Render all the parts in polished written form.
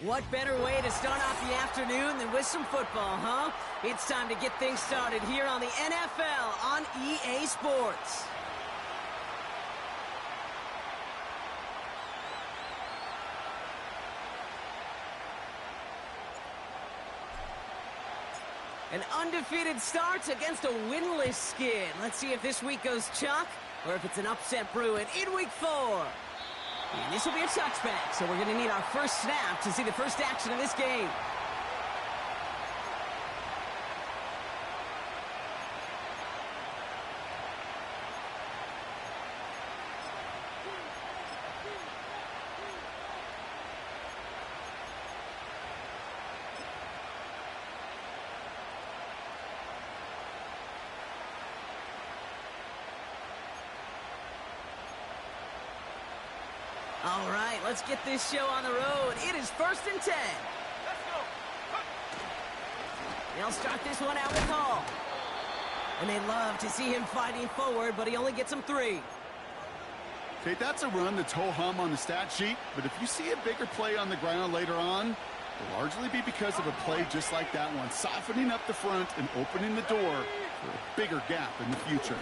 What better way to start off the afternoon than with some football, huh? It's time to get things started here on the NFL on EA Sports. An undefeated start against a winless skid. Let's see if this week goes chalk or if it's an upset brewing in week 4. And this will be a touchback, so we're going to need our first snap to see the first action of this game. All right, let's get this show on the road. It is 1st and 10. Let's go. They'll start this one out with Hall. And they love to see him fighting forward, but he only gets them 3. Okay, that's a run that's ho-hum on the stat sheet, but if you see a bigger play on the ground later on, it'll largely be because of a play just like that one, softening up the front and opening the door for a bigger gap in the future.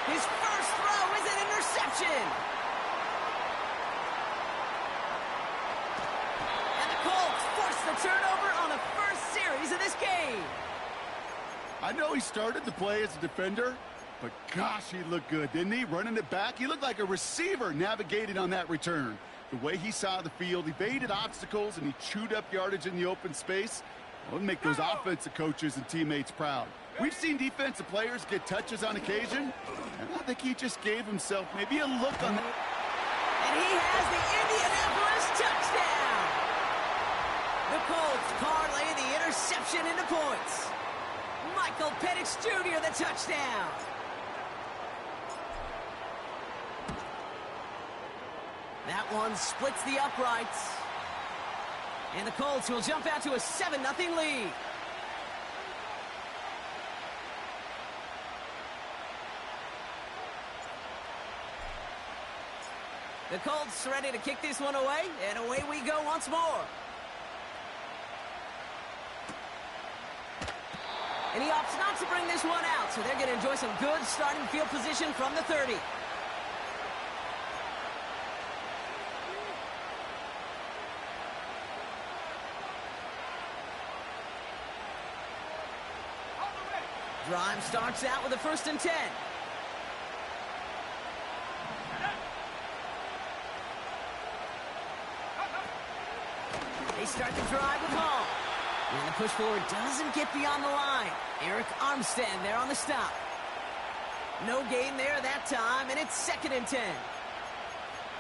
His first throw is an interception. And the Colts force the turnover on the first series of this game. I know he started the play as a defender, but gosh, he looked good, didn't he? Running it back, he looked like a receiver navigating on that return. The way he saw the field, evaded obstacles, and he chewed up yardage in the open space. Well, it'll make those offensive coaches and teammates proud. We've seen defensive players get touches on occasion, and I think he just gave himself maybe a look on that. And he has the Indianapolis touchdown. The Colts parlay the interception into points. Michael Penix Jr. the touchdown. That one splits the uprights. And the Colts will jump out to a 7-0 lead. The Colts ready to kick this one away, and away we go once more. And he opts not to bring this one out, so they're going to enjoy some good starting field position from the 30. Drive starts out with a 1st and 10. They start the drive with Hall. And the push forward doesn't get beyond the line. Eric Armstead there on the stop. No gain there that time, and it's 2nd and 10.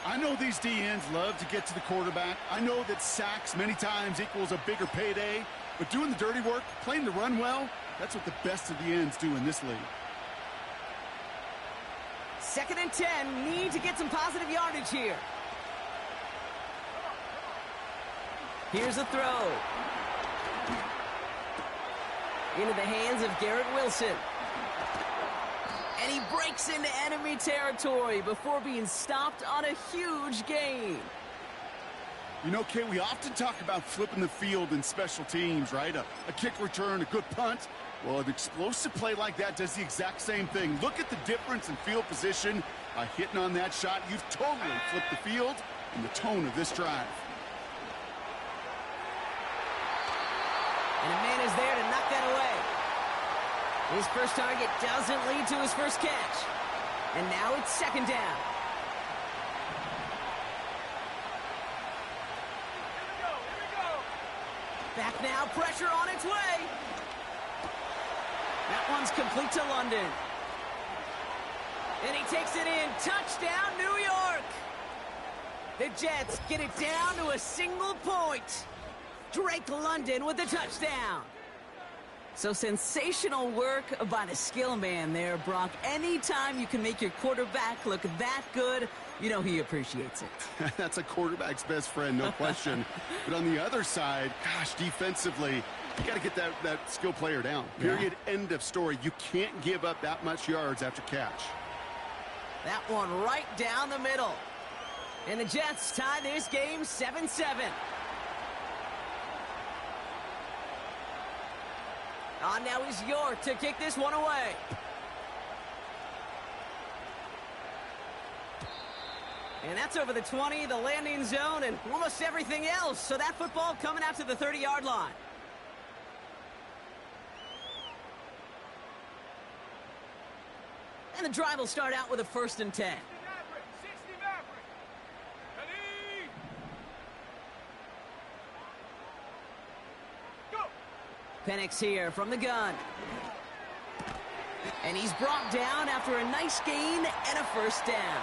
I know these DNs love to get to the quarterback. I know that sacks many times equals a bigger payday, but doing the dirty work, playing the run well, that's what the best of the ends do in this league. 2nd and 10, need to get some positive yardage here. Here's a throw. Into the hands of Garrett Wilson. And he breaks into enemy territory before being stopped on a huge gain. You know, Kay, we often talk about flipping the field in special teams, right? A kick return, a good punt. Well, an explosive play like that does the exact same thing. Look at the difference in field position. By hitting on that shot, you've totally flipped the field and the tone of this drive. And a man is there to knock that away. His first target doesn't lead to his first catch. And now it's 2nd down. Here we go. Back now, pressure on its way. That one's complete to London. And he takes it in. Touchdown, New York. The Jets get it down to a single point. Drake London with the touchdown. So sensational work by the skill man there, Brock. Anytime you can make your quarterback look that good, you know he appreciates it. That's a quarterback's best friend, no question. But on the other side, gosh, defensively, you got to get that skill player down. Period, end of story. You can't give up that much yards after catch. That one right down the middle. And the Jets tie this game 7-7. On now is York to kick this one away. And that's over the 20, the landing zone, and almost everything else. So that football coming out to the 30-yard line. And the drive will start out with a 1st and 10. 60 Maverick. Ready? Go. Penix here from the gun. And he's brought down after a nice gain and a 1st down.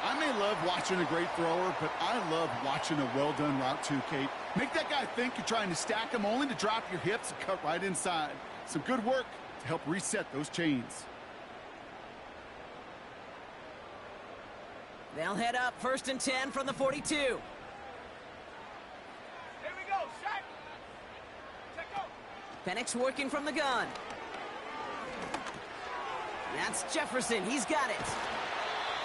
I may love watching a great thrower, but I love watching a well-done route too, Kate. Make that guy think you're trying to stack him only to drop your hips and cut right inside. Some good work to help reset those chains. They'll head up 1st and 10 from the 42. Here we go, set. Set, go. Penix working from the gun. That's Jefferson. He's got it.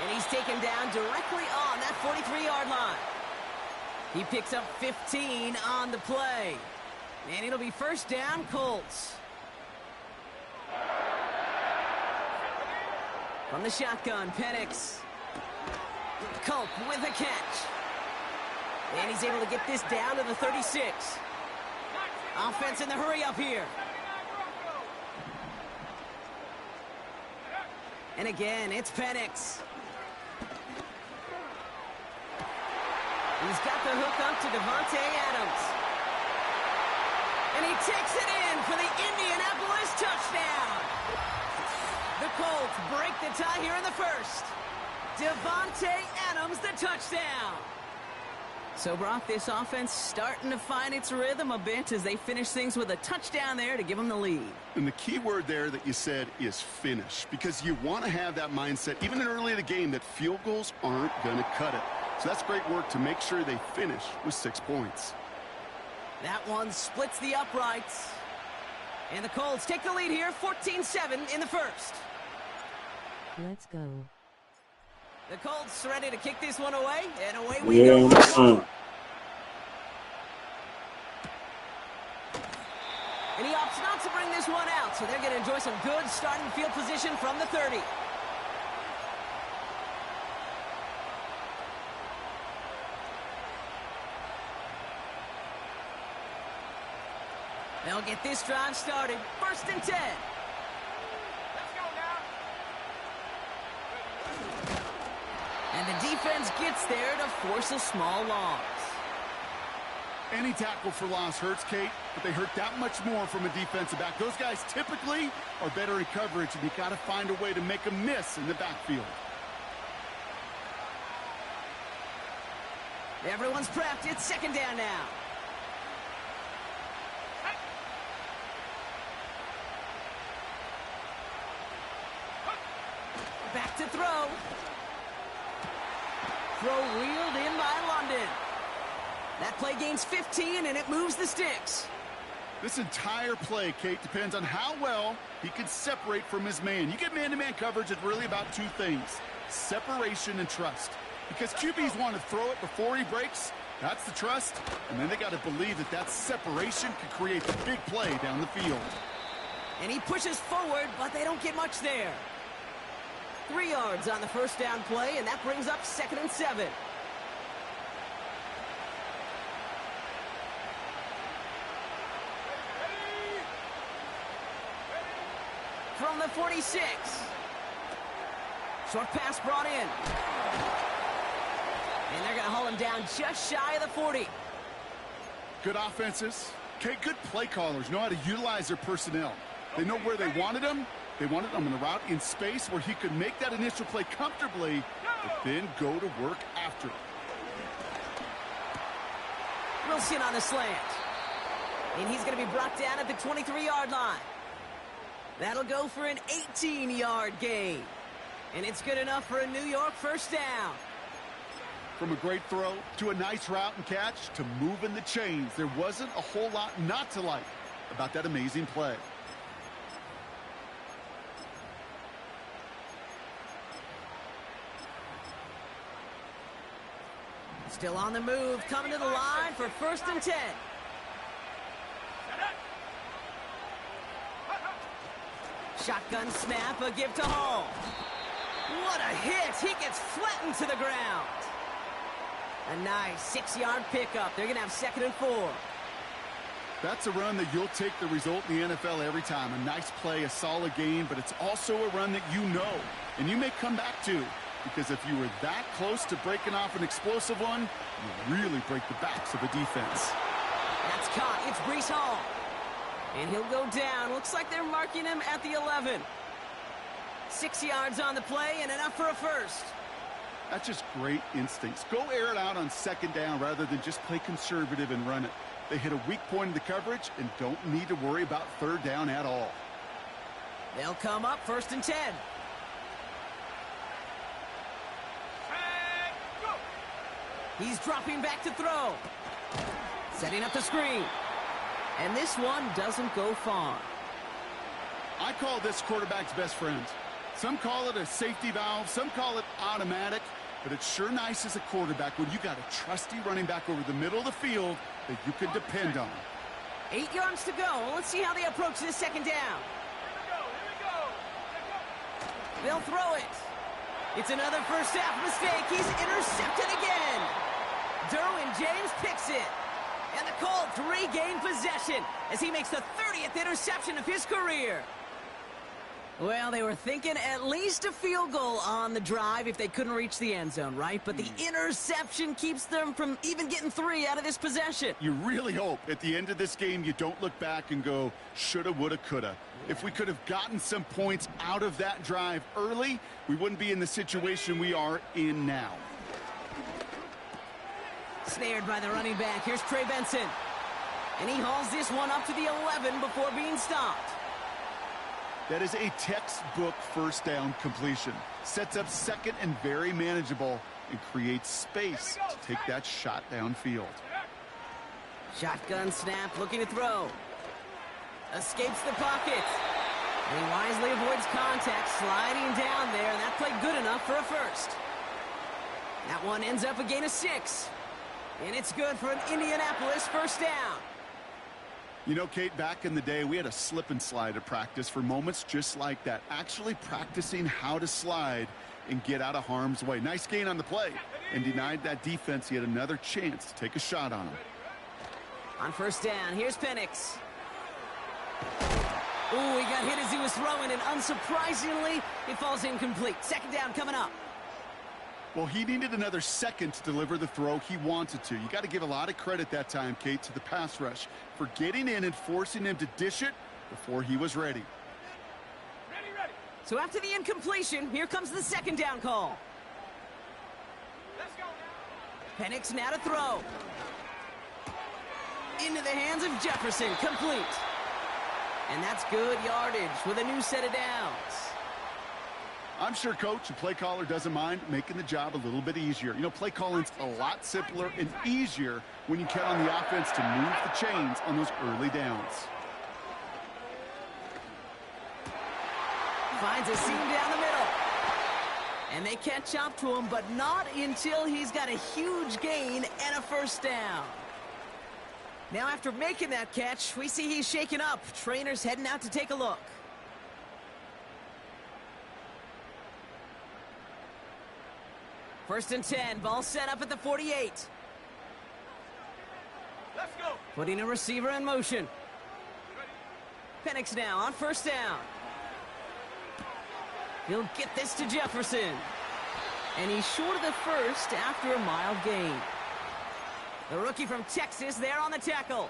And he's taken down directly on that 43-yard line. He picks up 15 on the play. And it'll be 1st down, Colts. From the shotgun, Penix. Culp with a catch. And he's able to get this down to the 36. Offense in the hurry up here. And again, it's Penix. He's got the hook up to Devontae Adams. And he takes it in for the Indianapolis touchdown. The Colts break the tie here in the 1st. Devontae Adams, the touchdown. So, Brock, this offense starting to find its rhythm a bit as they finish things with a touchdown there to give them the lead. And the key word there that you said is finish, because you want to have that mindset, even early in the game, that field goals aren't going to cut it. So that's great work to make sure they finish with 6 points. That one splits the uprights. And the Colts take the lead here, 14-7 in the 1st. Let's go. The Colts ready to kick this one away, and away we go. And he opts not to bring this one out, so they're going to enjoy some good starting field position from the 30. They'll get this drive started. 1st and 10. Let's go now. And the defense gets there to force a small loss. Any tackle for loss hurts, Kate, but they hurt that much more from a defensive back. Those guys typically are better in coverage, and you got to find a way to make them miss in the backfield. Everyone's prepped. It's 2nd down now. Back to throw. Throw reeled in by London. That play gains 15, and it moves the sticks. This entire play, Kate, depends on how well he can separate from his man. You get man-to-man coverage, it's really about 2 things: separation and trust. Because QBs want to throw it before he breaks. That's the trust. And then they got to believe that that separation could create the big play down the field. And he pushes forward, but they don't get much there. 3 yards on the 1st down play, and that brings up 2nd and 7. From the 46. Short pass brought in. And they're going to haul him down just shy of the 40. Good offenses. Okay, good play callers know how to utilize their personnel. They know where they wanted them. They wanted him in a route in space where he could make that initial play comfortably, but then go to work after it. Wilson on the slant. And he's going to be brought down at the 23-yard line. That'll go for an 18-yard gain. And it's good enough for a New York 1st down. From a great throw to a nice route and catch to moving the chains, there wasn't a whole lot not to like about that amazing play. Still on the move, coming to the line for 1st and 10. Shotgun snap, a give to Hall. What a hit! He gets flattened to the ground. A nice 6-yard pickup. They're going to have 2nd and 4. That's a run that you'll take the result in the NFL every time. A nice play, a solid game, but it's also a run that you know and you may come back to, because if you were that close to breaking off an explosive one, you really break the backs of a defense. That's caught. It's Breece Hall. And he'll go down. Looks like they're marking him at the 11. 6 yards on the play and enough for a first. That's just great instincts. Go air it out on 2nd down rather than just play conservative and run it. They hit a weak point in the coverage and don't need to worry about 3rd down at all. They'll come up 1st and 10. He's dropping back to throw. Setting up the screen. And this one doesn't go far. I call this quarterback's best friend. Some call it a safety valve, some call it automatic, but it's sure nice as a quarterback when you got a trusty running back over the middle of the field that you can depend on. 8 yards to go. Let's see how they approach this 2nd down. They'll throw it. It's another first half mistake. He's intercepted again. Derwin James picks it. And the Colts regain possession as he makes the 30th interception of his career. Well, they were thinking at least a field goal on the drive if they couldn't reach the end zone, right? But the interception keeps them from even getting 3 out of this possession. You really hope at the end of this game you don't look back and go, shoulda, woulda, coulda. If we could have gotten some points out of that drive early, we wouldn't be in the situation we are in now. Snared by the running back. Here's Trey Benson. And he hauls this one up to the 11 before being stopped. That is a textbook 1st down completion. Sets up 2nd and very manageable and creates space to take that shot downfield. Shotgun snap, looking to throw. Escapes the pocket. And he wisely avoids contact, sliding down there, and that played good enough for a first. That one ends up a gain of 6. And it's good for an Indianapolis 1st down. You know, Kate, back in the day, we had a slip and slide at practice for moments just like that. Actually practicing how to slide and get out of harm's way. Nice gain on the play and denied that defense yet another chance to take a shot on him. On 1st down, here's Penix. Ooh, he got hit as he was throwing, and unsurprisingly, it falls incomplete. 2nd down coming up. Well, he needed another second to deliver the throw he wanted to. You got to give a lot of credit that time, Kate, to the pass rush for getting in and forcing him to dish it before he was ready. Ready. So after the incompletion, here comes the 2nd down call. Let's go now. Penix now to throw. Into the hands of Jefferson, complete. And that's good yardage with a new set of downs. I'm sure coach and play caller doesn't mind making the job a little bit easier. You know, play calling's a lot simpler and easier when you count on the offense to move the chains on those early downs. Finds a seam down the middle. And they catch up to him, but not until he's got a huge gain and a 1st down. Now after making that catch, we see he's shaken up. Trainer's heading out to take a look. First and 10, ball set up at the 48. Let's go. Putting a receiver in motion. Penix now on 1st down. He'll get this to Jefferson. And he's short of the first after a mild gain. The rookie from Texas there on the tackle.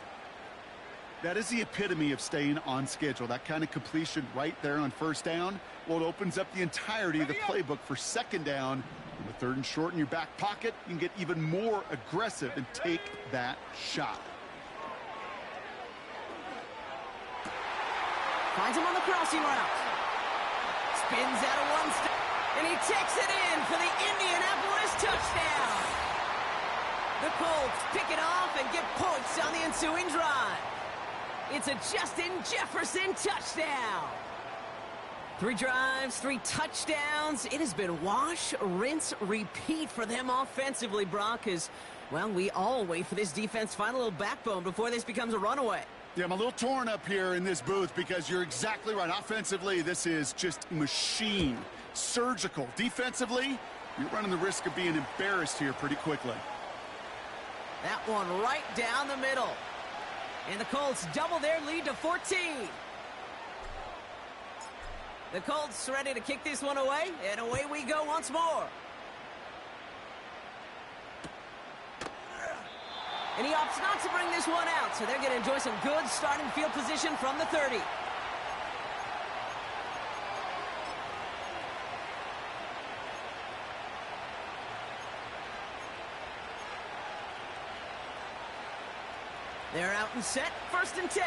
That is the epitome of staying on schedule. That kind of completion right there on 1st down. Well, it opens up the entirety of the playbook for 2nd down. With 3rd and short in your back pocket, you can get even more aggressive and take that shot. Finds him on the crossing route. Spins out of one step. And he takes it in for the Indianapolis touchdown. The Colts pick it off and get points on the ensuing drive. It's a Justin Jefferson touchdown. 3 drives, 3 touchdowns. It has been wash, rinse, repeat for them offensively, Brock, as, well, we all wait for this defense to find a little backbone before this becomes a runaway. Yeah, I'm a little torn up here in this booth because you're exactly right. Offensively, this is just machine. Surgical. Defensively, you're running the risk of being embarrassed here pretty quickly. That one right down the middle. And the Colts double their lead to 14. The Colts ready to kick this one away, and away we go once more. And he opts not to bring this one out, so they're going to enjoy some good starting field position from the 30. They're out and set, 1st and 10.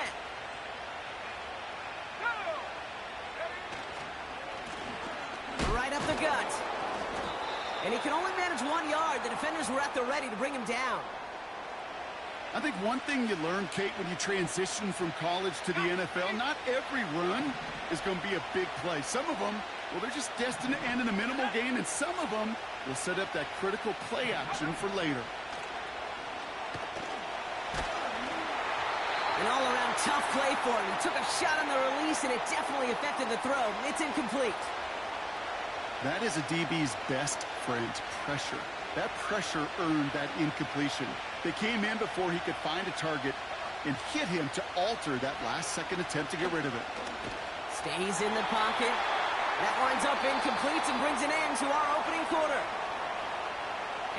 Right up the gut. And he can only manage 1 yard. The defenders were at the ready to bring him down. I think one thing you learn, Kate, when you transition from college to the NFL, not every run is going to be a big play. Some of them, well, they're just destined to end in a minimal gain, and some of them will set up that critical play action for later. An all-around tough play for him. He took a shot on the release, and it definitely affected the throw. It's incomplete. That is a DB's best friend, pressure. That pressure earned that incompletion. They came in before he could find a target and hit him to alter that last-second attempt to get rid of it. Stays in the pocket. That winds up incomplete and brings an end to our opening quarter.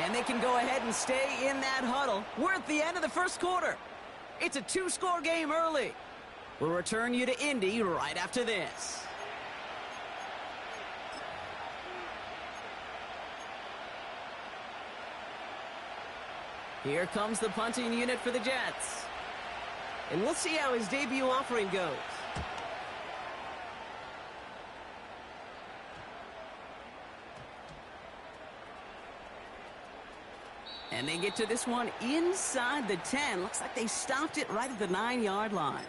And they can go ahead and stay in that huddle. We're at the end of the first quarter. It's a 2-score game early. We'll return you to Indy right after this. Here comes the punting unit for the Jets. And we'll see how his debut offering goes. And they get to this one inside the 10. Looks like they stopped it right at the 9-yard line.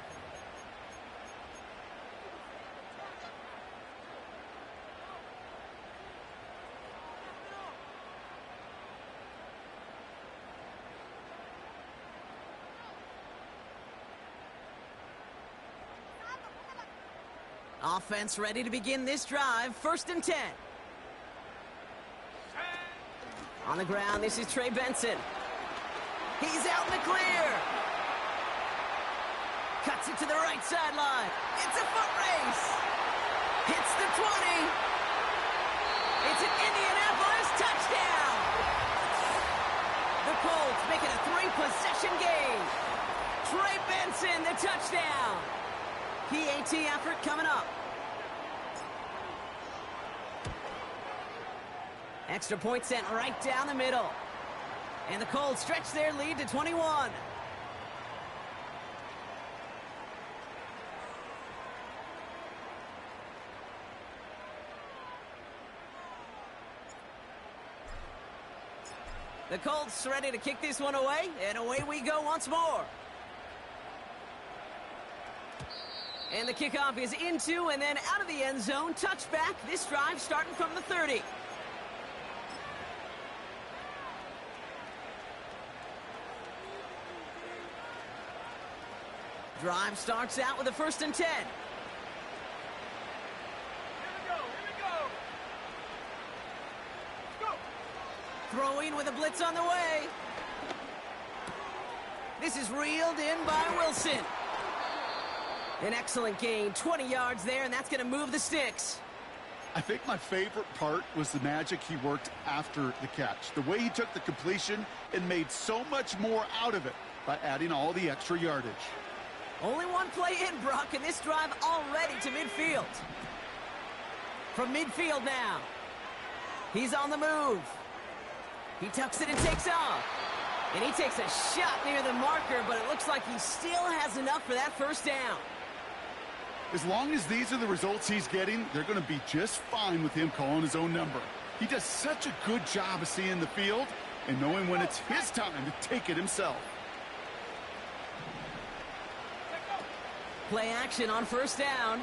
Offense ready to begin this drive. 1st and 10. On the ground, this is Trey Benson. He's out in the clear. Cuts it to the right sideline. It's a foot race. Hits the 20. It's an Indianapolis touchdown. The Colts make it a 3-possession game. Trey Benson, the touchdown. PAT effort coming up. Extra point sent right down the middle. And the Colts stretch their lead to 21. The Colts ready to kick this one away, and away we go once more. And the kickoff is into and then out of the end zone. Touchback. This drive starting from the 30. Drive starts out with a 1st and 10. Here we go. Let's go. Throwing with a blitz on the way. This is reeled in by Wilson. An excellent gain, 20 yards there, and that's going to move the sticks. I think my favorite part was the magic he worked after the catch. The way he took the completion and made so much more out of it by adding all the extra yardage. Only one play in, Brock, and this drive already to midfield. From midfield now. He's on the move. He tucks it and takes off. And he takes a shot near the marker, but it looks like he still has enough for that 1st down. As long as these are the results he's getting, they're going to be just fine with him calling his own number. He does such a good job of seeing the field and knowing when it's his time to take it himself. Play action on 1st down.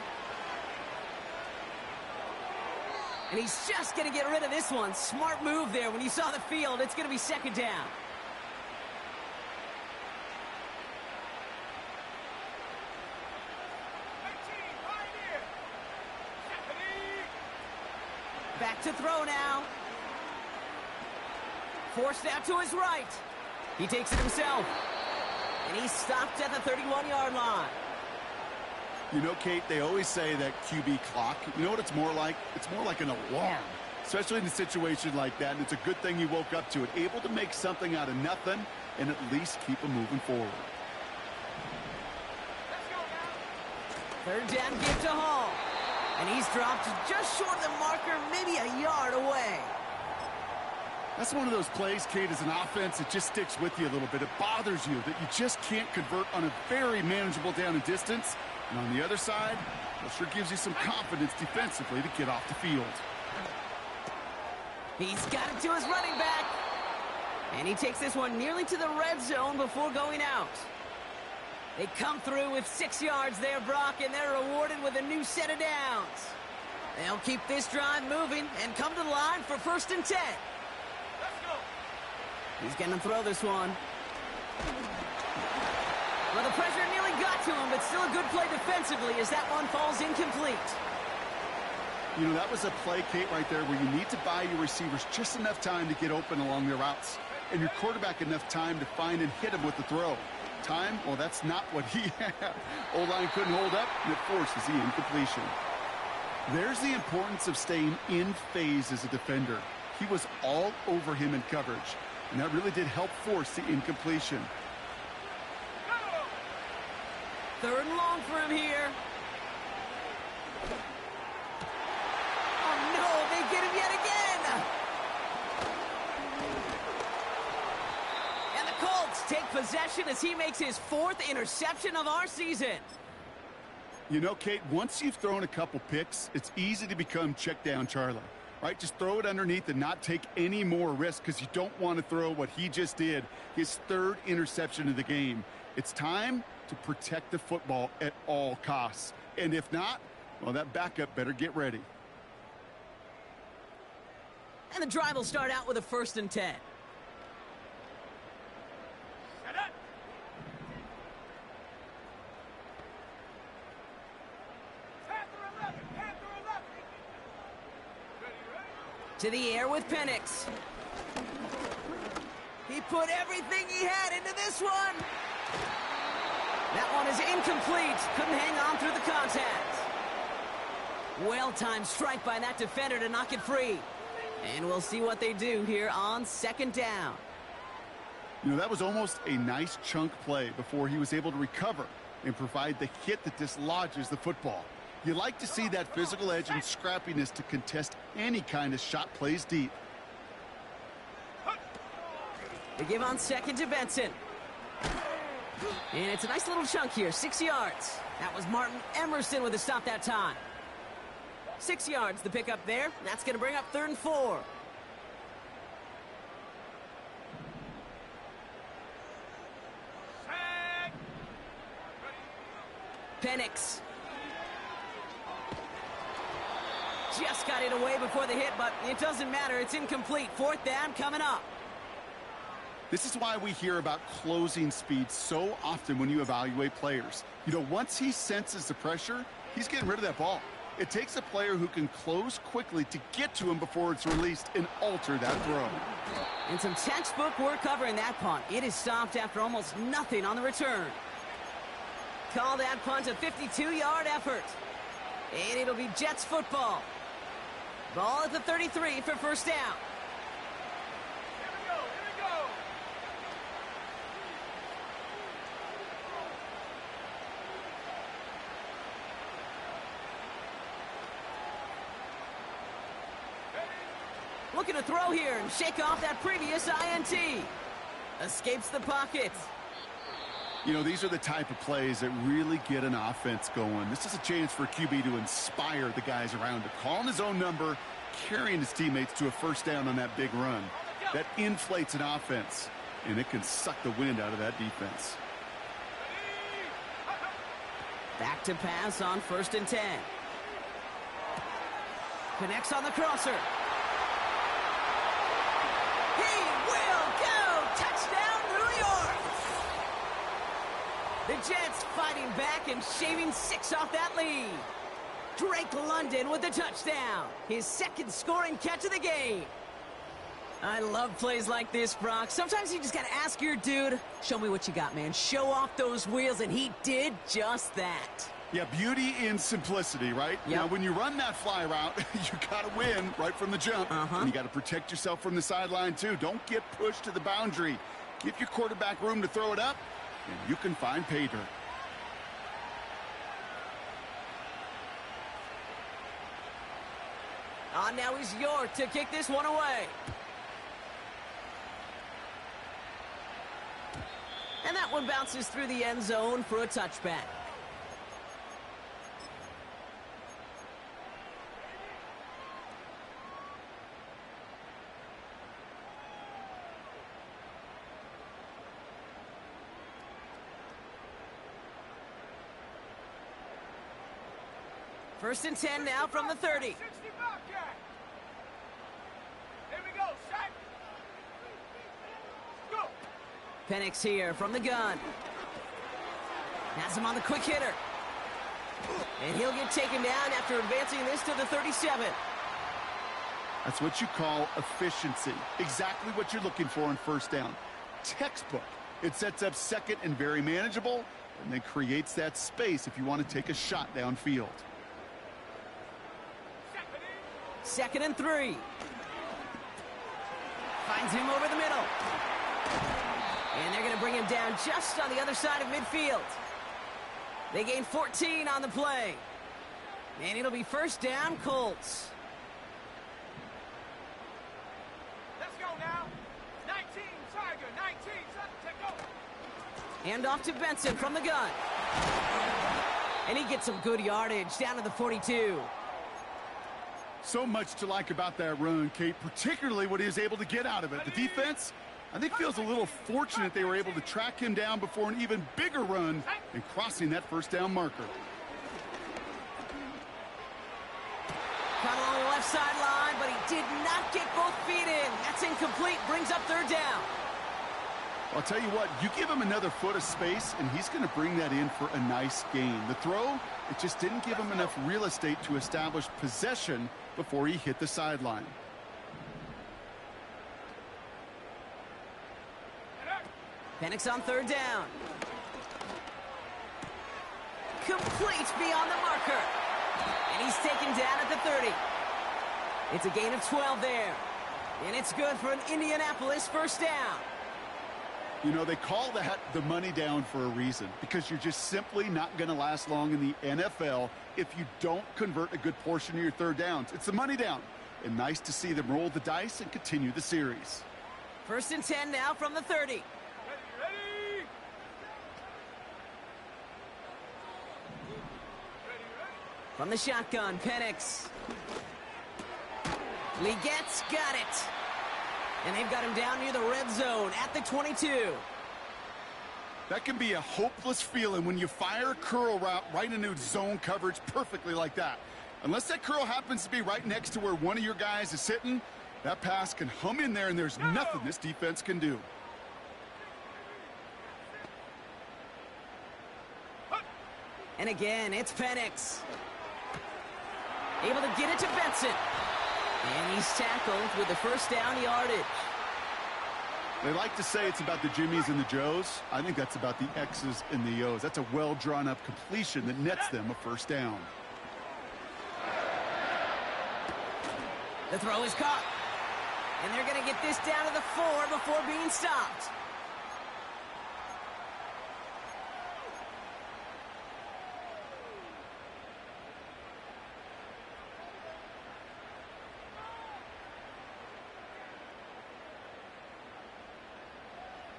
And he's just going to get rid of this one. Smart move there. When you saw the field, it's going to be second down. Back to throw now. Forced out to his right. He takes it himself. And he's stopped at the 31-yard line. You know, Kate, they always say that QB clock, you know what it's more like? It's more like an alarm, especially in a situation like that. And it's a good thing you woke up to it, able to make something out of nothing and at least keep them moving forward. Third down give to Hall. And he's dropped just short of the marker, maybe a yard away. That's one of those plays, Kate, as an offense, it just sticks with you a little bit. It bothers you that you just can't convert on a very manageable down and distance. And on the other side, well, sure gives you some confidence defensively to get off the field. He's got it to his running back. And he takes this one nearly to the red zone before going out. They come through with 6 yards there, Brock, and they're rewarded with a new set of downs. They'll keep this drive moving and come to the line for 1st and 10. Let's go. He's going to throw this one. Well, the pressure nearly got to him, but still a good play defensively as that one falls incomplete. You know, that was a play, Kate, right there where you need to buy your receivers just enough time to get open along their routes. And your quarterback enough time to find and hit him with the throw. Time, well, that's not what he had. O-line couldn't hold up, and it forces the incompletion. There's the importance of staying in phase as a defender. He was all over him in coverage, and that really did help force the incompletion. Third and long for him here. Oh, no, they get him yet again. And the Colts take possession as he makes his 4th interception of our season. You know, Kate, once you've thrown a couple picks, it's easy to become check down Charlie, right? Just throw it underneath and not take any more risk because you don't want to throw what he just did, his 3rd interception of the game. It's time to protect the football at all costs. And if not, well, that backup better get ready. And the drive will start out with a 1st and 10. Set up. Panther 11. Panther 11. Ready, ready. To the air with Penix. He put everything he had into this one. That one is incomplete. Couldn't hang on through the contact. Well-timed strike by that defender to knock it free. And we'll see what they do here on 2nd down. You know, that was almost a nice chunk play before he was able to recover and provide the hit that dislodges the football. You like to see that physical edge and scrappiness to contest any kind of shot plays deep. They give on 2nd to Benson. And it's a nice little chunk here, 6 yards. That was Martin Emerson with a stop that time. 6 yards the pick up there. That's going to bring up 3rd and 4. Sack. Penix. Just got it away before the hit, but it doesn't matter. It's incomplete. 4th down coming up. This is why we hear about closing speed so often when you evaluate players. You know, once he senses the pressure, he's getting rid of that ball. It takes a player who can close quickly to get to him before it's released and alter that throw. And some textbook work covering that punt. It is stopped after almost nothing on the return. Call that punt a 52-yard effort. And it'll be Jets football. Ball at the 33 for 1st down. Here we go. Here we go. Looking to throw here and shake off that previous INT. Escapes the pocket. You know, these are the type of plays that really get an offense going. This is a chance for QB to inspire the guys around him. Calling his own number, carrying his teammates to a 1st down on that big run. That inflates an offense, and it can suck the wind out of that defense. Back to pass on 1st and 10. Connects on the crosser. He will go! Touchdown, New York! The Jets fighting back and shaving 6 off that lead. Drake London with the touchdown. His second scoring catch of the game. I love plays like this, Brock. Sometimes you just gotta ask your dude, show me what you got, man. Show off those wheels, and he did just that. Yeah, beauty in simplicity, right? Yep. Now, when you run that fly route, you got to win right from the jump. And you got to protect yourself from the sideline, too. Don't get pushed to the boundary. Give your quarterback room to throw it up, and you can find pay dirt. Now he's York to kick this one away. And that one bounces through the end zone for a touchback. First and 10 now from the 30. 60 Bobcat. Here we go, Shaq. Go. Penix here from the gun. Has him on the quick hitter. And he'll get taken down after advancing this to the 37. That's what you call efficiency. Exactly what you're looking for on first down. Textbook. It sets up second and very manageable, and then creates that space if you want to take a shot downfield. Second and 3. Finds him over the middle. And they're going to bring him down just on the other side of midfield. They gain 14 on the play. And it'll be first down, Colts. Let's go now. 19, Tiger. 19, take over. Hand off to Benson from the gun. And he gets some good yardage down to the 42. So much to like about that run, Kate, particularly what he was able to get out of it. The defense, I think, feels a little fortunate they were able to track him down before an even bigger run and crossing that first down marker. Caught along the left sideline, but he did not get both feet in. That's incomplete, brings up third down. I'll tell you what, you give him another foot of space, and he's going to bring that in for a nice gain. The throw, it just didn't give him enough real estate to establish possession before he hit the sideline. Penix on third down. Complete beyond the marker. And he's taken down at the 30. It's a gain of 12 there. And it's good for an Indianapolis first down. You know, they call that the money down for a reason, because you're just simply not going to last long in the NFL if you don't convert a good portion of your third downs. It's the money down. And nice to see them roll the dice and continue the series. First and 10 now from the 30. Ready. From the shotgun, Penix. Legette's got it. And they've got him down near the red zone at the 22. That can be a hopeless feeling when you fire a curl route right into zone coverage perfectly like that. Unless that curl happens to be right next to where one of your guys is sitting, that pass can hum in there and there's nothing this defense can do. And again, it's Penix. Able to get it to Benson. And he's tackled with the first down yardage. They like to say it's about the Jimmies and the Joes. I think that's about the X's and the O's. That's a well-drawn-up completion that nets them a first down. The throw is caught. And they're going to get this down to the 4 before being stopped.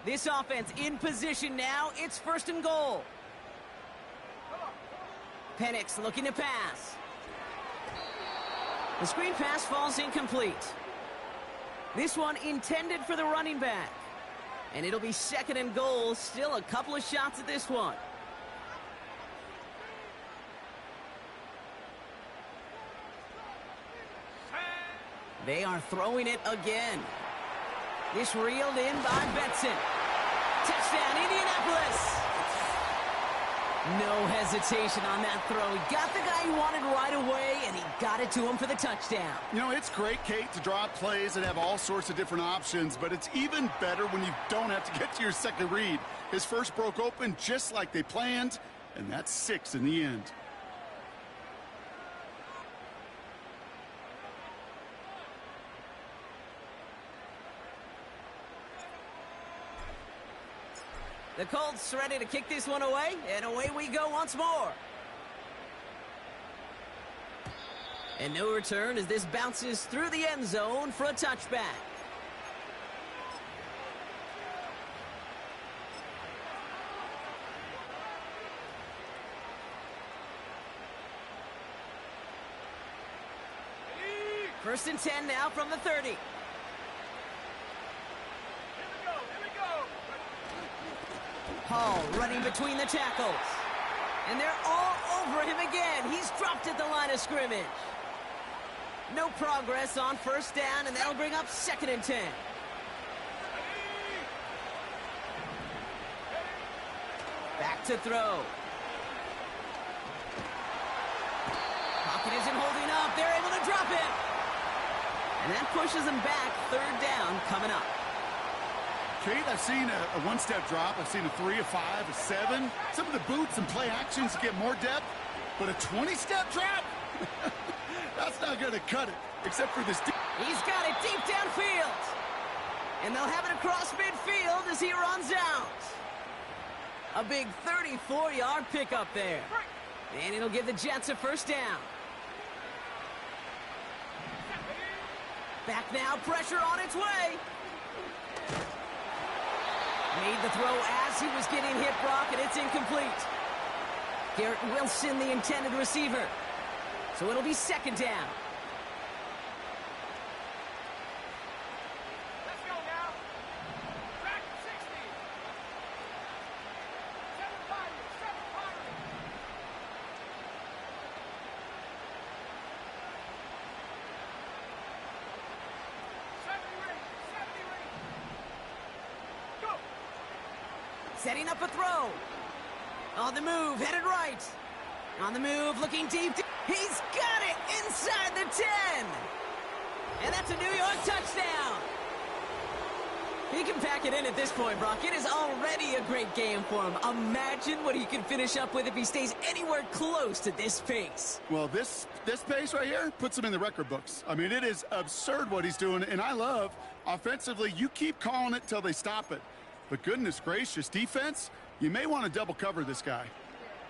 This offense in position now. It's first and goal. Penix looking to pass. The screen pass falls incomplete. This one intended for the running back. And it'll be second and goal. Still a couple of shots at this one. They are throwing it again. This reeled in by Benson. Touchdown, Indianapolis. No hesitation on that throw. He got the guy he wanted right away, and he got it to him for the touchdown. You know, it's great, Kate, to draw plays and have all sorts of different options, but it's even better when you don't have to get to your second read. His first broke open just like they planned, and that's 6 in the end. The Colts ready to kick this one away, and away we go once more. And no return as this bounces through the end zone for a touchback. First and 10 now from the 30. Hall running between the tackles. And they're all over him again. He's dropped at the line of scrimmage. No progress on first down, and that'll bring up 2nd and 10. Back to throw. Pocket isn't holding up. They're able to drop it. And that pushes them back. 3rd down coming up. Kate, I've seen a one-step drop. I've seen a 3, a 5, a 7. Some of the boots and play actions get more depth. But a 20-step drop? That's not going to cut it, except for this. He's got it deep downfield. And they'll have it across midfield as he runs out. A big 34-yard pickup there. And it'll give the Jets a first down. Back now, pressure on its way. Made the throw as he was getting hit, Brock, and it's incomplete. Garrett Wilson, the intended receiver. So it'll be 2nd down. Let's go now. Back to 60. 7 Pirates, 7 Pirates. 70 Rangers, 70 Rangers. Go. Setting up a throw. On the move, headed right. On the move, looking deep. He's got it inside the 10. And that's a New York touchdown. He can pack it in at this point, Brock. It is already a great game for him. Imagine what he can finish up with if he stays anywhere close to this pace. Well, this pace right here puts him in the record books. I mean, it is absurd what he's doing, and I love, offensively, you keep calling it till they stop it. But goodness gracious, defense, you may want to double cover this guy.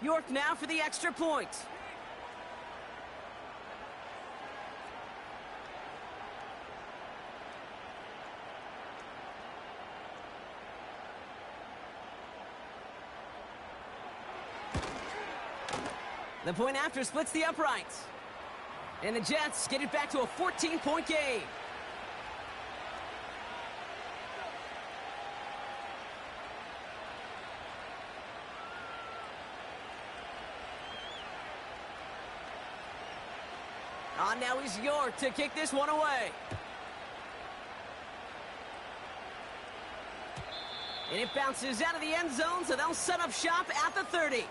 York now for the extra point. The point after splits the uprights. And the Jets get it back to a 14-point game. On now is York to kick this one away. And it bounces out of the end zone, so they'll set up shop at the 30.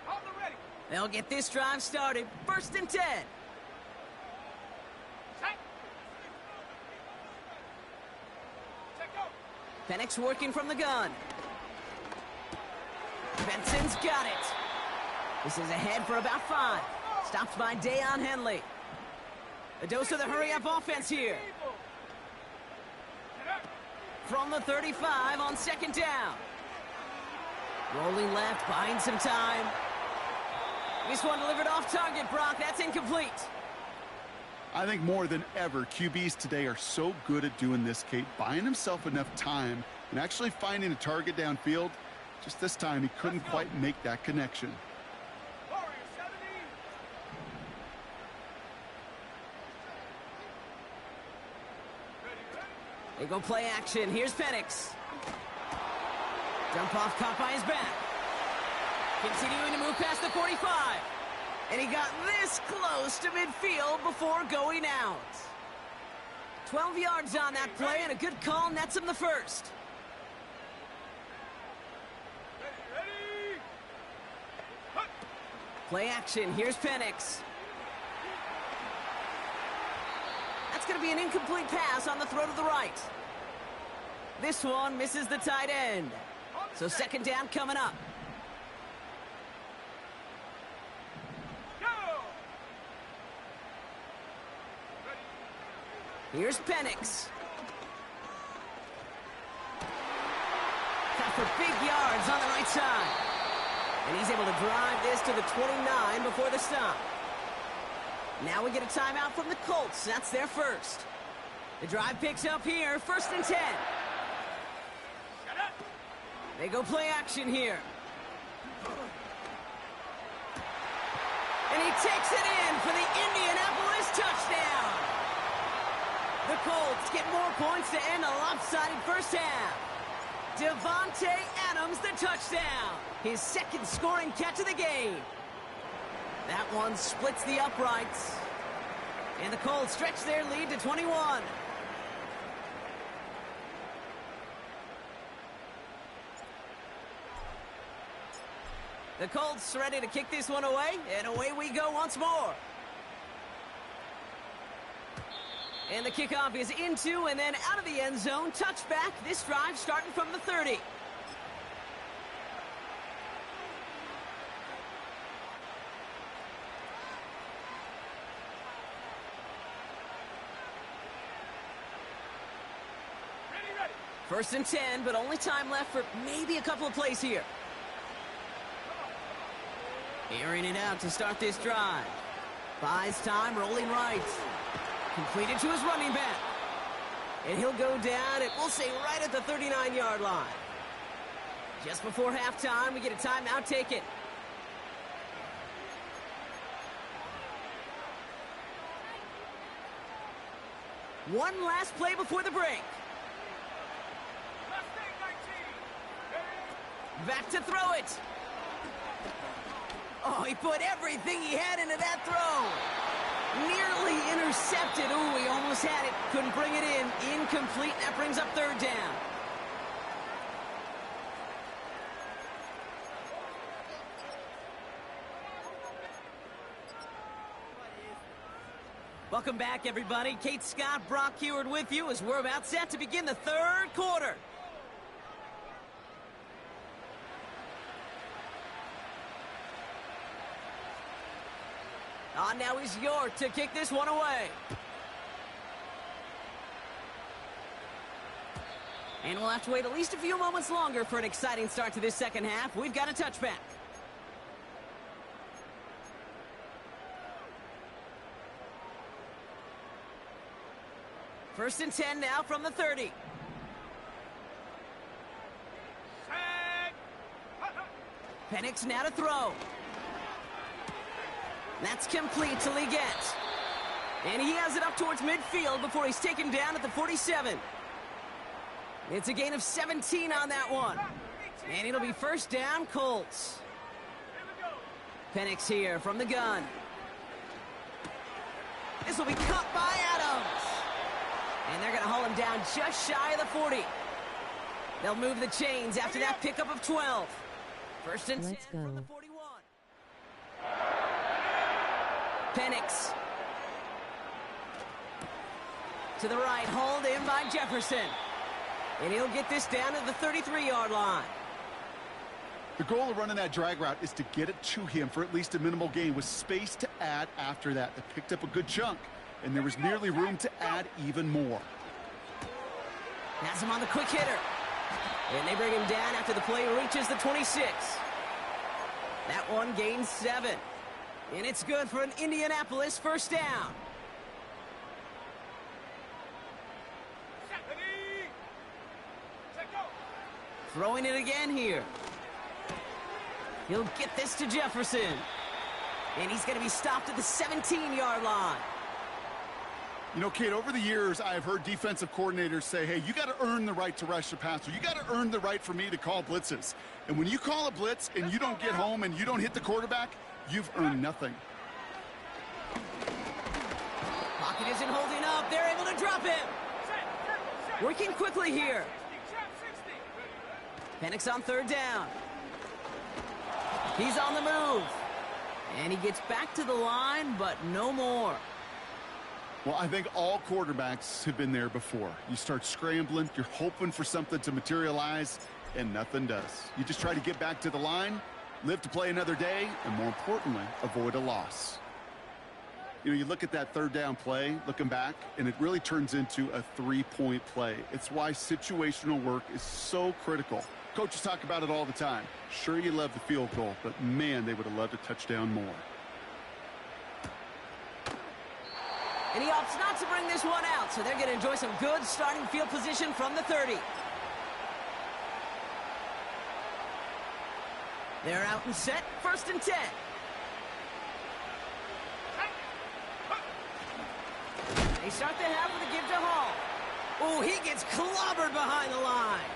On the ready. They'll get this drive started. 1st and 10. Penix working from the gun. Benson's got it. This is ahead for about 5. Stopped by Deion Henley. A dose of the hurry-up offense here. From the 35 on 2nd down. Rolling left, buying some time. This one delivered off target, Brock. That's incomplete. I think more than ever, QBs today are so good at doing this, Kate, buying himself enough time and actually finding a target downfield. Just this time, he couldn't quite make that connection. Warrior 70. Ready, ready. They go play action. Here's Penix. Dump off caught by his back. Continuing to move past the 45. And he got this close to midfield before going out. 12 yards on that play, and a good call nets him the first. Ready. Play action. Here's Penix. That's going to be an incomplete pass on the throw to the right. This one misses the tight end. So second down coming up. Go. Here's Penix. Cut for big yards on the right side. And he's able to drive this to the 29 before the stop. Now we get a timeout from the Colts. That's their first. The drive picks up here, 1st and 10. They go play action here. And he takes it in for the Indianapolis touchdown. The Colts get more points to end a lopsided first half. Devontae Adams, the touchdown. His second scoring catch of the game. That one splits the uprights. And the Colts stretch their lead to 21. The Colts ready to kick this one away, and away we go once more. And the kickoff is into and then out of the end zone. Touchback, this drive starting from the 30. Ready. 1st and 10, but only time left for maybe a couple of plays here. Airing it out to start this drive. Buys time, rolling right. Completed to his running back. And he'll go down at, we'll say, right at the 39-yard line. Just before halftime, we get a timeout taken. One last play before the break. Last thing, 19. Back to throw it. Oh, he put everything he had into that throw. Nearly intercepted. Ooh, he almost had it. Couldn't bring it in. Incomplete. That brings up 3rd down. Welcome back, everybody. Kate Scott, Brock Heward with you as we're about set to begin the 3rd quarter. On now is York to kick this one away. And we'll have to wait at least a few moments longer for an exciting start to this second half. We've got a touchback. First and 10 now from the 30. Penix now to throw. That's complete to Leggett. And he has it up towards midfield before he's taken down at the 47. It's a gain of 17 on that one. And it'll be 1st down, Colts. Penix here from the gun. This will be cut by Adams. And they're going to haul him down just shy of the 40. They'll move the chains after that pickup of 12. 1st and 10 from the 41. Penix. To the right, hauled in by Jefferson. And he'll get this down to the 33-yard line. The goal of running that drag route is to get it to him for at least a minimal gain with space to add after that. They picked up a good chunk, and there was nearly room to add even more. Has him on the quick hitter. And they bring him down after the play reaches the 26. That one gains 7. And it's good for an Indianapolis 1st down. Throwing it again here. He'll get this to Jefferson. And he's going to be stopped at the 17-yard line. You know, Kate, over the years, I've heard defensive coordinators say, hey, you got to earn the right to rush the passer. You got to earn the right for me to call blitzes. And when you call a blitz and you don't get home and you don't hit the quarterback, you've earned nothing. Pocket isn't holding up. They're able to drop him. Working quickly here. Penix on third down. He's on the move. And he gets back to the line, but no more. Well, I think all quarterbacks have been there before. You start scrambling, you're hoping for something to materialize, and nothing does. You just try to get back to the line, live to play another day, and more importantly, avoid a loss. You know, you look at that third down play, looking back, and it really turns into a three-point play. It's why situational work is so critical. Coaches talk about it all the time. Sure, you love the field goal, but man, they would have loved a touchdown more. And he opts not to bring this one out, so they're going to enjoy some good starting field position from the 30. They're out and set, 1st and 10. They start the half with a give to Hall. Oh, he gets clobbered behind the line.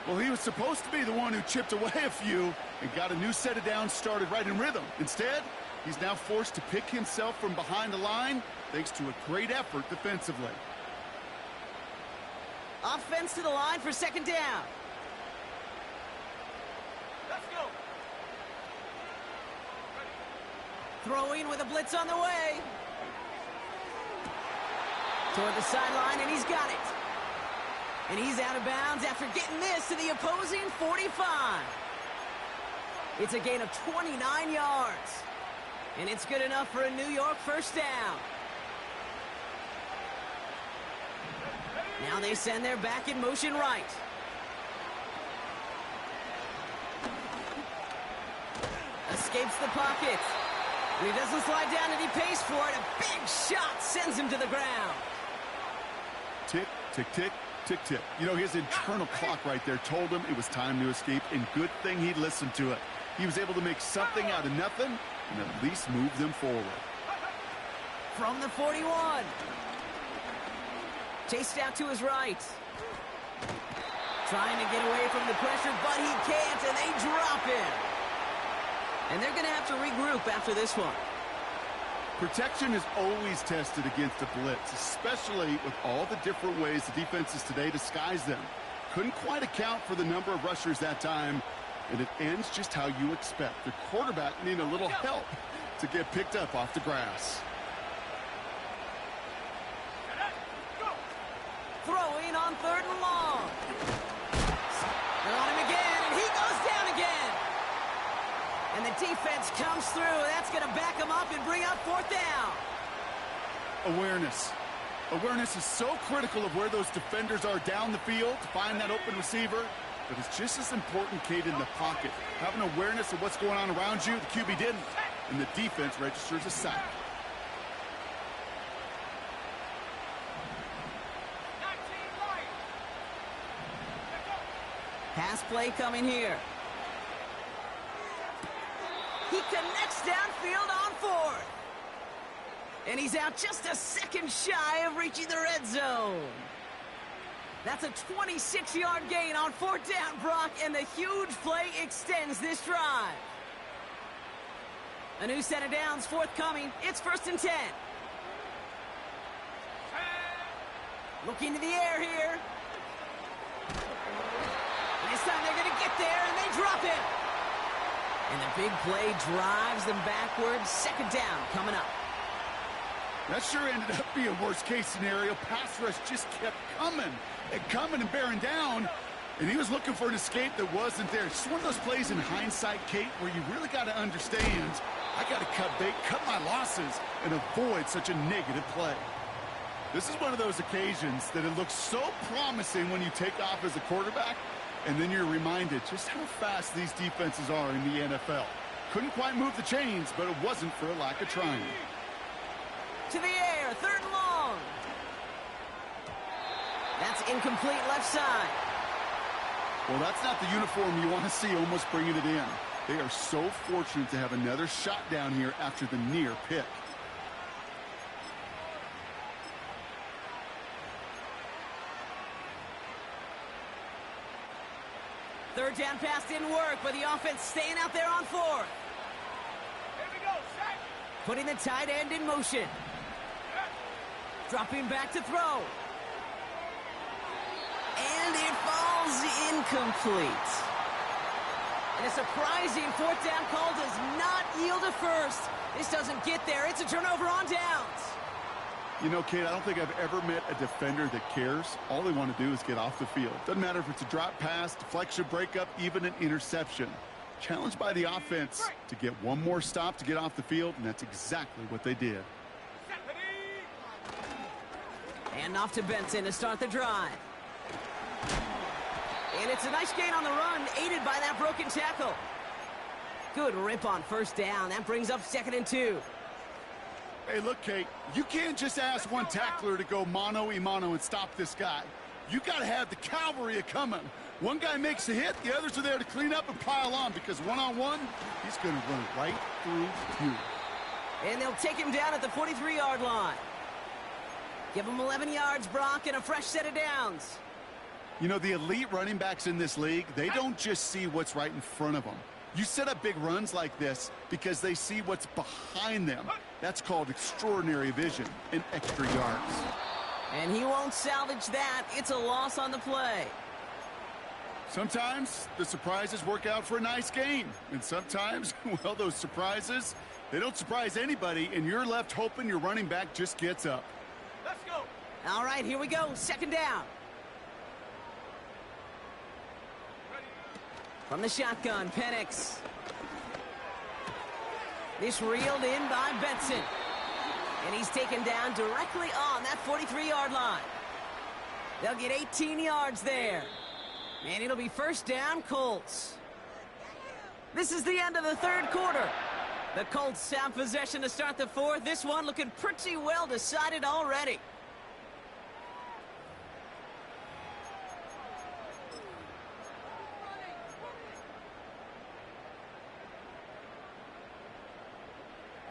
Well, he was supposed to be the one who chipped away a few and got a new set of downs started right in rhythm. Instead, he's now forced to pick himself from behind the line thanks to a great effort defensively. Offense to the line for 2nd down. Let's go. Throwing with a blitz on the way. Toward the sideline, and he's got it. And he's out of bounds after getting this to the opposing 45. It's a gain of 29 yards. And it's good enough for a New York 1st down. Now they send their back in motion right. Escapes the pocket. And he doesn't slide down, and he pays for it. A big shot sends him to the ground. Tick, tick, tick, tick, tick. You know, his internal clock right there told him it was time to escape, and good thing he listened to it. He was able to make something out of nothing and at least move them forward. From the 41. Chased out to his right. Trying to get away from the pressure, but he can't, and they drop him. And they're going to have to regroup after this one. Protection is always tested against a blitz, especially with all the different ways the defenses today disguise them. Couldn't quite account for the number of rushers that time, and it ends just how you expect. The quarterback needing a little help to get picked up off the grass. Throwing on 3rd and long. They're on him again, and he goes down again. And the defense comes through. That's going to back him up and bring up 4th down. Awareness. Awareness is so critical of where those defenders are down the field to find that open receiver. But it's just as important, Kate, in the pocket. Having awareness of what's going on around you, the QB didn't. And the defense registers a sack. Pass play coming here. He connects downfield on 4th. And he's out just a second shy of reaching the red zone. That's a 26-yard gain on 4th down, Brock, and the huge play extends this drive. A new set of downs forthcoming. It's 1st and 10. Looking to the air here. And this time they're going to get there, and they drop him. And the big play drives them backwards. 2nd down coming up. That sure ended up being a worst-case scenario. Pass rush just kept coming and bearing down. And he was looking for an escape that wasn't there. It's just one of those plays in hindsight, Kate, where you really got to understand, I got to cut bait, cut my losses, and avoid such a negative play. This is one of those occasions that it looks so promising when you take off as a quarterback, and then you're reminded just how fast these defenses are in the NFL. Couldn't quite move the chains, but it wasn't for a lack of trying. To the air, 3rd and long. That's incomplete left side. Well, that's not the uniform you want to see almost bringing it in. They are so fortunate to have another shot down here after the near pick. Third down pass didn't work, but the offense staying out there on fourth. Here we go, set. Putting the tight end in motion. Dropping back to throw. And it falls incomplete. And a surprising fourth down call does not yield a first. This doesn't get there. It's a turnover on downs. You know, Kate, I don't think I've ever met a defender that cares. All they want to do is get off the field. Doesn't matter if it's a drop pass, deflection, breakup, even an interception. Challenged by the offense to get one more stop to get off the field, and that's exactly what they did. And off to Benson to start the drive. And it's a nice gain on the run, aided by that broken tackle. Good rip on first down. That brings up 2nd and 2. Hey, look, Kate, you can't just ask one tackler to go mano-a-mano and stop this guy. You got to have the cavalry coming. One guy makes a hit, the others are there to clean up and pile on, because one-on-one, he's going to run right through you. And they'll take him down at the 43-yard line. Give him 11 yards, Brock, and a fresh set of downs. You know, the elite running backs in this league, they don't just see what's right in front of them. You set up big runs like this because they see what's behind them. That's called extraordinary vision and extra yards. And he won't salvage that. It's a loss on the play. Sometimes the surprises work out for a nice game. And sometimes, well, those surprises, they don't surprise anybody, and you're left hoping your running back just gets up. Let's go. All right, here we go. 2nd down. From the shotgun, Penix. This reeled in by Benson. And he's taken down directly on that 43-yard line. They'll get 18 yards there. And it'll be first down, Colts. This is the end of the 3rd quarter. The Colts have possession to start the 4th. This one looking pretty well decided already.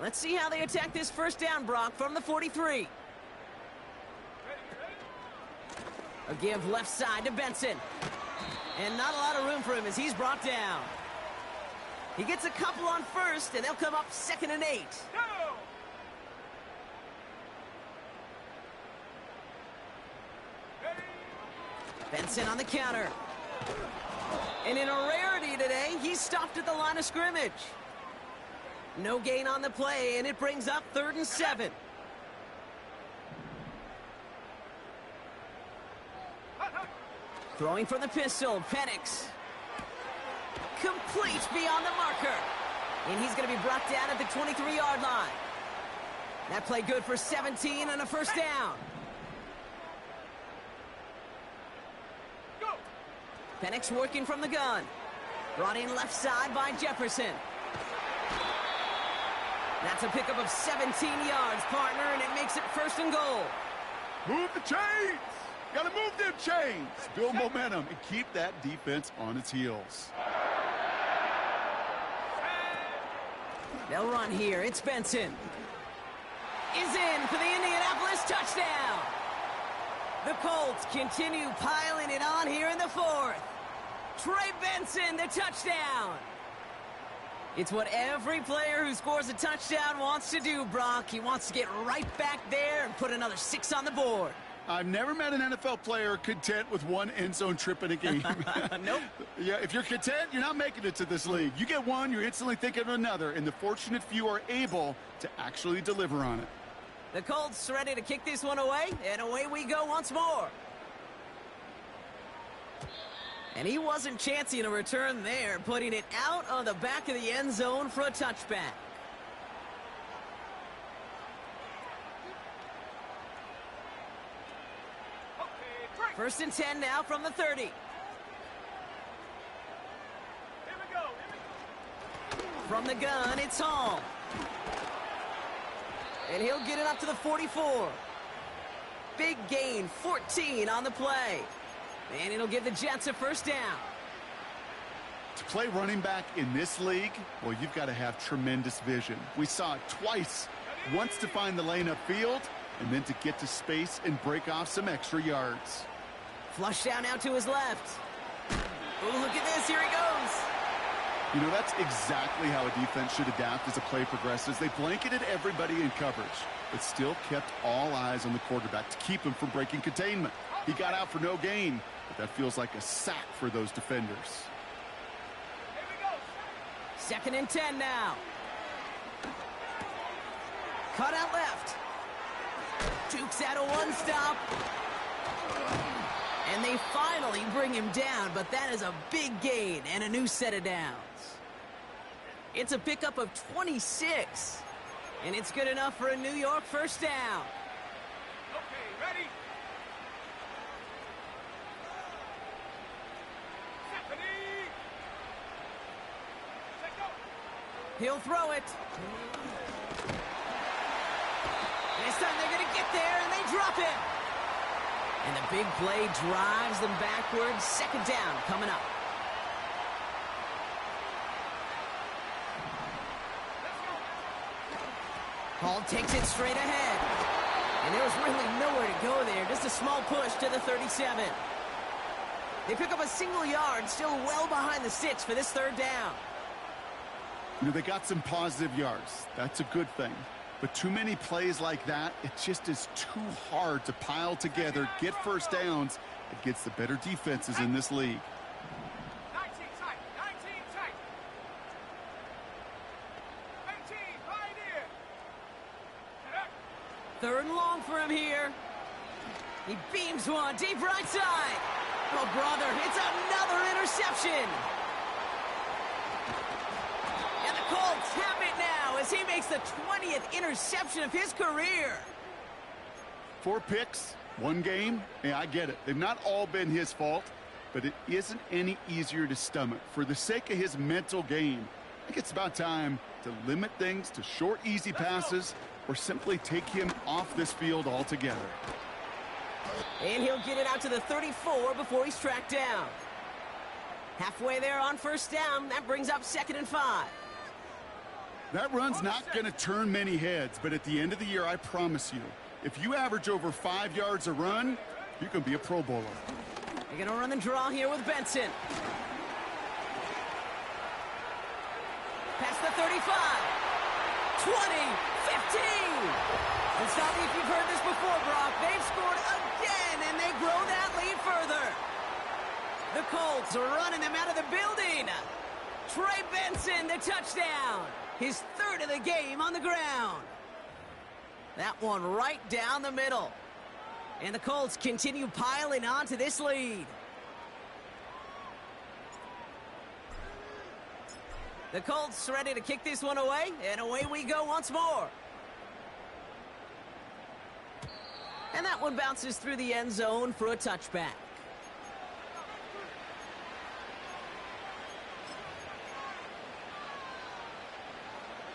Let's see how they attack this first down, Brock, from the 43. A give left side to Benson. And not a lot of room for him as he's brought down. He gets a couple on first, and they'll come up 2nd and 8. Go. Benson on the counter. And in a rarity today, he's stopped at the line of scrimmage. No gain on the play, and it brings up 3rd and 7. Throwing from the pistol, Penix. Complete beyond the marker. And he's going to be brought down at the 23-yard line. That play good for 17 and a first down. Go. Penix working from the gun. Brought in left side by Jefferson. That's a pickup of 17 yards, partner, and it makes it 1st and goal. Move the chains! Gotta move them chains! Build momentum and keep that defense on its heels. They'll run here. It's Benson. Is in for the Indianapolis touchdown. The Colts continue piling it on here in the 4th. Trey Benson, the touchdown. It's what every player who scores a touchdown wants to do, Brock. He wants to get right back there and put another 6 on the board. I've never met an NFL player content with one end zone trip in a game. Nope. Yeah, if you're content, you're not making it to this league. You get one, you're instantly thinking of another, and the fortunate few are able to actually deliver on it. The Colts ready to kick this one away, and away we go once more. And he wasn't chancing a return there, putting it out on the back of the end zone for a touchback. Okay, 1st and 10 now from the 30. Here we go. From the gun, it's Hall. And he'll get it up to the 44. Big gain, 14 on the play. And it'll give the Jets a first down. To play running back in this league, well, you've got to have tremendous vision. We saw it twice. Once to find the lane upfield, and then to get to space and break off some extra yards. Flush down out to his left. Oh, look at this. Here he goes. You know, that's exactly how a defense should adapt as a play progresses. They blanketed everybody in coverage, but still kept all eyes on the quarterback to keep him from breaking containment. He got out for no gain, but that feels like a sack for those defenders. Here we go. 2nd and 10 now. Cut out left. Dukes out of one stop. And they finally bring him down, but that is a big gain and a new set of downs. It's a pickup of 26, and it's good enough for a New York first down. Okay, ready? Stephanie! Set go! He'll throw it. This time they're going to get there, and they drop it. And the big play drives them backwards. 2nd down coming up. Hall takes it straight ahead. And there was really nowhere to go there. Just a small push to the 37. They pick up a single yard, still well behind the sticks for this 3rd down. You know, they got some positive yards. That's a good thing. But too many plays like that, it just is too hard to pile together, get first downs against the better defenses in this league. 19 tight, 19 tight. 18, pioneer. 3rd and long for him here. He beams one deep right side. Oh, brother, it's another interception. And the Colts have it now as he makes the 20th interception of his career. 4 picks, 1 game. Yeah, I get it. They've not all been his fault, but it isn't any easier to stomach. For the sake of his mental game, I think it's about time to limit things to short, easy passes or simply take him off this field altogether. And he'll get it out to the 34 before he's tracked down. Halfway there on first down. That brings up 2nd and 5. That run's not going to turn many heads, but at the end of the year, I promise you, if you average over 5 yards a run, you can be a Pro Bowler. They're going to run and draw here with Benson. Past the 35. 20. 15. And stop me if you've heard this before, Brock. They've scored again, and they grow that lead further. The Colts are running them out of the building. Trey Benson, the touchdown. His 3rd of the game on the ground. That one right down the middle. And the Colts continue piling on to this lead. The Colts ready to kick this one away, and away we go once more. And that one bounces through the end zone for a touchback.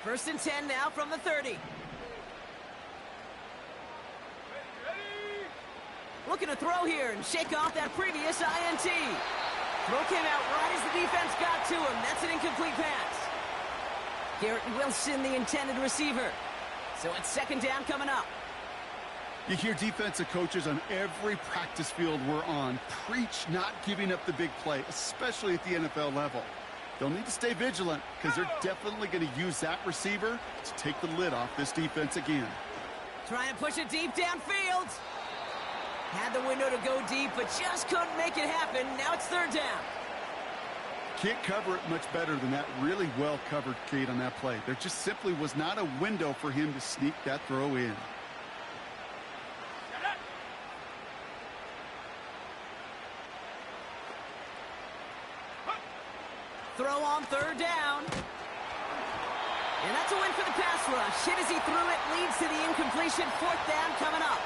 First and 10 now from the 30. Looking to throw here and shake off that previous INT. Throw came out right as the defense got to him. That's an incomplete pass. Garrett Wilson, the intended receiver. So it's 2nd down coming up. You hear defensive coaches on every practice field we're on preach not giving up the big play, especially at the NFL level. They'll need to stay vigilant because they're definitely going to use that receiver to take the lid off this defense again. Trying to push it deep downfield. Had the window to go deep, but just couldn't make it happen. Now it's 3rd down. Can't cover it much better than that really well-covered Kate on that play. There just simply was not a window for him to sneak that throw in. Throw on 3rd down. And that's a win for the pass rush. Hit as he threw it, leads to the incompletion. 4th down coming up.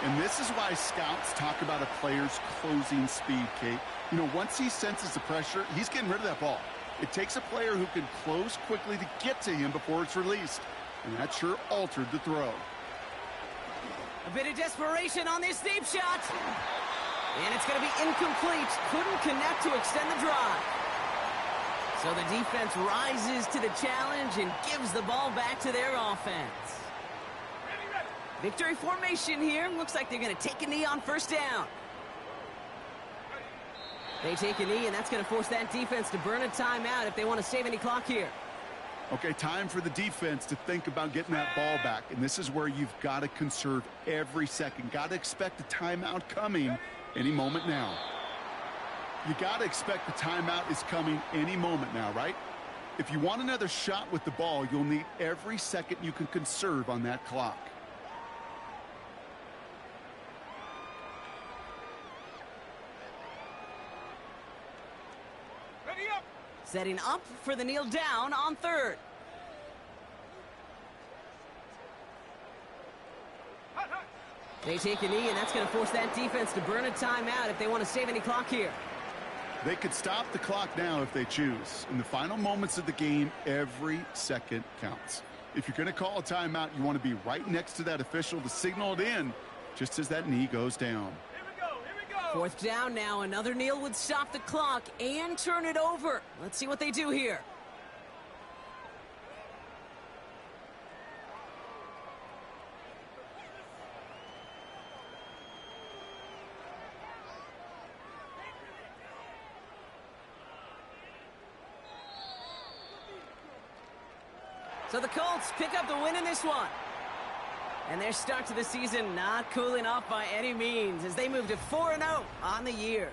And this is why scouts talk about a player's closing speed, Kate. You know, once he senses the pressure, he's getting rid of that ball. It takes a player who can close quickly to get to him before it's released. And that sure altered the throw. A bit of desperation on this deep shot. And it's going to be incomplete. Couldn't connect to extend the drive. So the defense rises to the challenge and gives the ball back to their offense. Victory formation here. Looks like they're going to take a knee on first down. They take a knee, and that's going to force that defense to burn a timeout if they want to save any clock here. Okay, time for the defense to think about getting that ball back. And this is where you've got to conserve every second. Got to expect a timeout coming any moment now. You got to expect the timeout is coming any moment now, right? If you want another shot with the ball, you'll need every second you can conserve on that clock. Ready up. Setting up for the kneel down on third. Hot, hot. They take a knee, and that's going to force that defense to burn a timeout if they want to save any clock here. They could stop the clock now if they choose. In the final moments of the game, every second counts. If you're going to call a timeout, you want to be right next to that official to signal it in just as that knee goes down. Here we go. Here we go. Fourth down now. Another kneel would stop the clock and turn it over. Let's see what they do here. So the Colts pick up the win in this one. And their start to the season not cooling off by any means as they move to 4-0 on the year.